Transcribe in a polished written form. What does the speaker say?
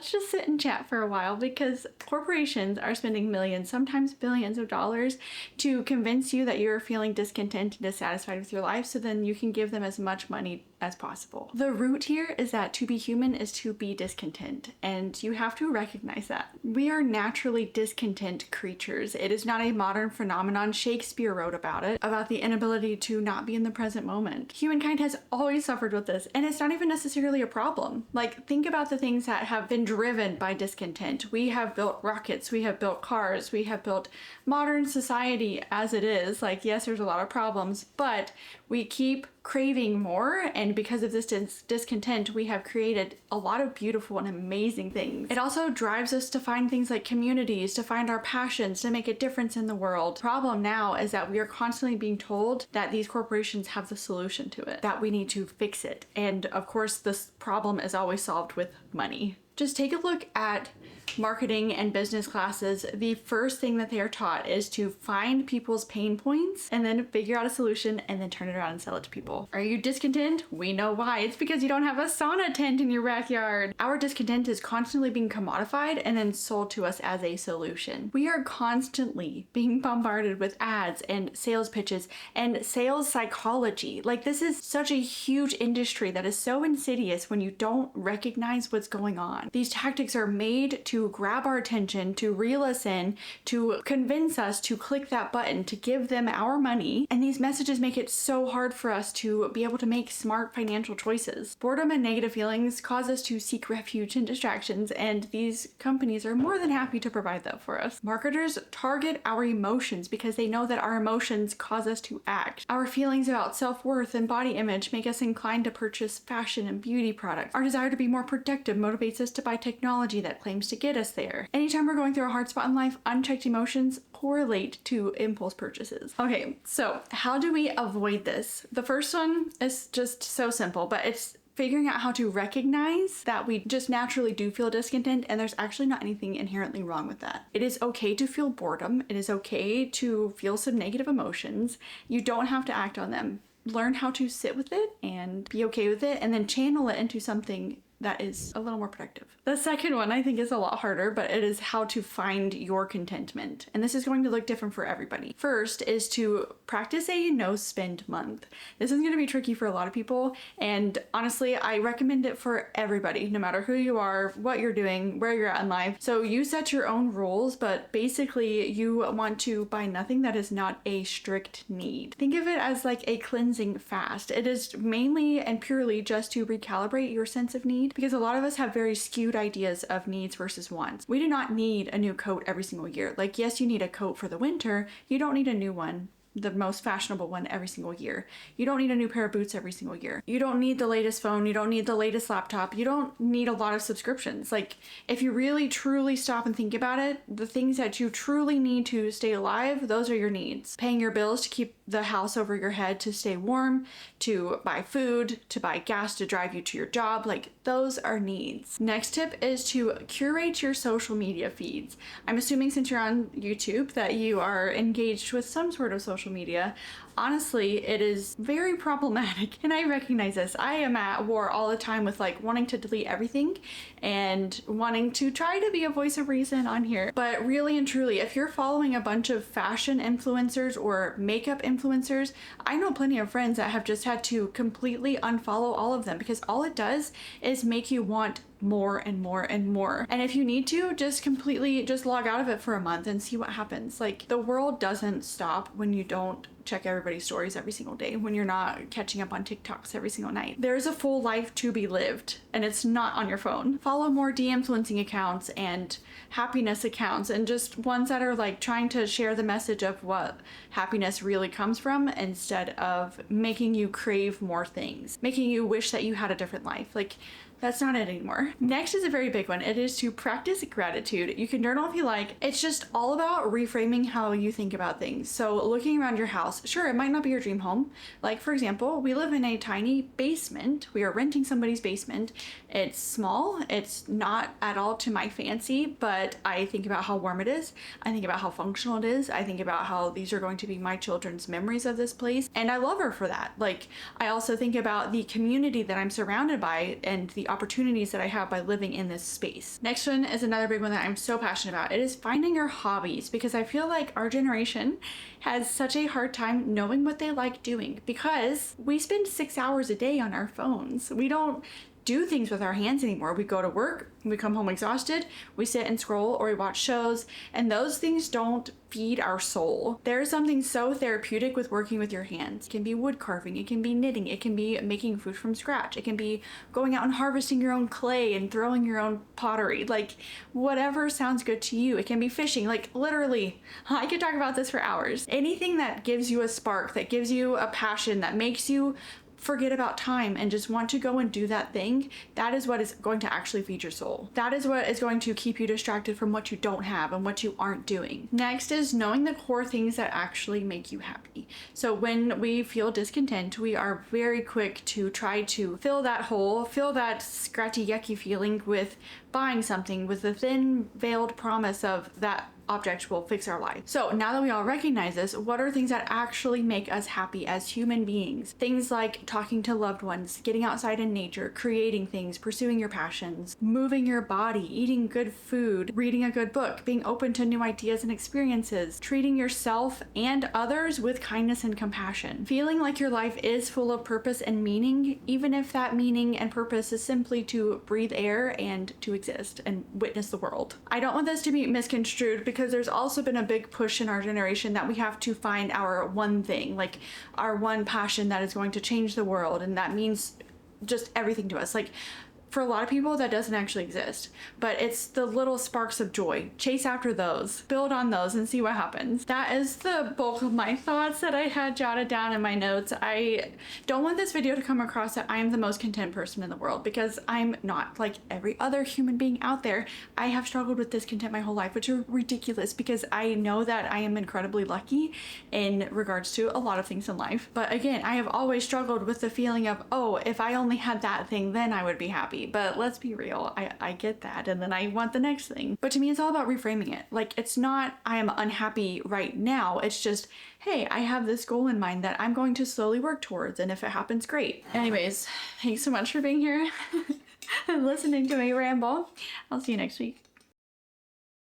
let's just sit and chat for a while, because corporations are spending millions, sometimes billions of dollars to convince you that you're feeling discontent and dissatisfied with your life, so then you can give them as much money as possible. The root here is that to be human is to be discontent, and you have to recognize that. We are naturally discontent creatures. It is not a modern phenomenon. Shakespeare wrote about it, about the inability to not be in the present moment. Humankind has always suffered with this, and it's not even necessarily a problem. Like, think about the things that have been driven by discontent. We have built rockets, we have built cars, we have built modern society as it is. Like, yes, there's a lot of problems, but we keep craving more, and because of this discontent, we have created a lot of beautiful and amazing things. It also drives us to find things like communities, to find our passions, to make a difference in the world. The problem now is that we are constantly being told that these corporations have the solution to it, that we need to fix it. And of course, this problem is always solved with money. Just take a look at marketing and business classes. The first thing that they are taught is to find people's pain points and then figure out a solution and then turn it around and sell it to people. Are you discontent? We know why. It's because you don't have a sauna tent in your backyard. Our discontent is constantly being commodified and then sold to us as a solution. We are constantly being bombarded with ads and sales pitches and sales psychology. Like, this is such a huge industry that is so insidious when you don't recognize what's going on. These tactics are made to grab our attention, to reel us in, to convince us to click that button, to give them our money. And these messages make it so hard for us to be able to make smart financial choices. Boredom and negative feelings cause us to seek refuge in distractions, and these companies are more than happy to provide that for us. Marketers target our emotions because they know that our emotions cause us to act. Our feelings about self-worth and body image make us inclined to purchase fashion and beauty products. Our desire to be more productive motivates us to buy technology that claims to get us there. Anytime we're going through a hard spot in life, unchecked emotions correlate to impulse purchases. Okay, so how do we avoid this? The first one is just so simple, but it's figuring out how to recognize that we just naturally do feel discontent, and there's actually not anything inherently wrong with that. It is okay to feel boredom. It is okay to feel some negative emotions. You don't have to act on them. Learn how to sit with it and be okay with it, and then channel it into something that is a little more productive. The second one I think is a lot harder, but it is how to find your contentment. And this is going to look different for everybody. First is to practice a no spend month. This is going to be tricky for a lot of people, and honestly, I recommend it for everybody, no matter who you are, what you're doing, where you're at in life. So you set your own rules, but basically you want to buy nothing that is not a strict need. Think of it as like a cleansing fast. It is mainly and purely just to recalibrate your sense of need, because a lot of us have very skewed ideas of needs versus wants. We do not need a new coat every single year. Like, yes, you need a coat for the winter. You don't need a new one, the most fashionable one, every single year. You don't need a new pair of boots every single year. You don't need the latest phone. You don't need the latest laptop. You don't need a lot of subscriptions. Like, if you really truly stop and think about it, the things that you truly need to stay alive, those are your needs. Paying your bills to keep the house over your head, to stay warm, to buy food, to buy gas to drive you to your job, like, those are needs. Next tip is to curate your social media feeds. I'm assuming since you're on YouTube that you are engaged with some sort of social media. Honestly, it is very problematic, and I recognize this. I am at war all the time with like wanting to delete everything and wanting to try to be a voice of reason on here. But really and truly, if you're following a bunch of fashion influencers or makeup influencers, I know plenty of friends that have just had to completely unfollow all of them, because all it does is make you want more and more and more. And if you need to, just log out of it for a month and see what happens. Like, the world doesn't stop when you don't check everybody's stories every single day, when you're not catching up on TikToks every single night. There's a full life to be lived, and it's not on your phone. Follow more de-influencing accounts and happiness accounts, and just ones that are like trying to share the message of what happiness really comes from, instead of making you crave more things, making you wish that you had a different life. Like, that's not it anymore. Next is a very big one. It is to practice gratitude. You can journal if you like. It's just all about reframing how you think about things. So looking around your house, sure, it might not be your dream home. Like, for example, we live in a tiny basement. We are renting somebody's basement. It's small. It's not at all to my fancy, but I think about how warm it is. I think about how functional it is. I think about how these are going to be my children's memories of this place. And I love her for that. Like, I also think about the community that I'm surrounded by and the opportunities that I have by living in this space. Next one is another big one that I'm so passionate about. It is finding your hobbies, because I feel like our generation has such a hard time knowing what they like doing, because we spend 6 hours a day on our phones. We don't do things with our hands anymore. We go to work, we come home exhausted, we sit and scroll or we watch shows, and those things don't feed our soul. There's something so therapeutic with working with your hands. It can be wood carving, it can be knitting, it can be making food from scratch, it can be going out and harvesting your own clay and throwing your own pottery, like whatever sounds good to you. It can be fishing, like literally, I could talk about this for hours. Anything that gives you a spark, that gives you a passion, that makes you forget about time and just want to go and do that thing, that is what is going to actually feed your soul. That is what is going to keep you distracted from what you don't have and what you aren't doing. Next is knowing the core things that actually make you happy. So when we feel discontent, we are very quick to try to fill that hole, fill that scratchy, yucky feeling with buying something, with the thin veiled promise of that object will fix our life. So now that we all recognize this, what are things that actually make us happy as human beings? Things like talking to loved ones, getting outside in nature, creating things, pursuing your passions, moving your body, eating good food, reading a good book, being open to new ideas and experiences, treating yourself and others with kindness and compassion, feeling like your life is full of purpose and meaning, even if that meaning and purpose is simply to breathe air and to exist and witness the world. I don't want this to be misconstrued, because there's also been a big push in our generation that we have to find our one thing, like our one passion that is going to change the world, and that means just everything to us. Like, for a lot of people, that doesn't actually exist, but it's the little sparks of joy. Chase after those, build on those, and see what happens. That is the bulk of my thoughts that I had jotted down in my notes. I don't want this video to come across that I am the most content person in the world, because I'm not. Like every other human being out there, I have struggled with discontent my whole life, which is ridiculous, because I know that I am incredibly lucky in regards to a lot of things in life. But again, I have always struggled with the feeling of, oh, if I only had that thing, then I would be happy. But let's be real, I get that, and then I want the next thing. But to me, it's all about reframing it. Like, it's not I am unhappy right now, it's just, hey, I have this goal in mind that I'm going to slowly work towards, and if it happens, great. Anyways, thanks so much for being here and listening to me ramble. I'll see you next week.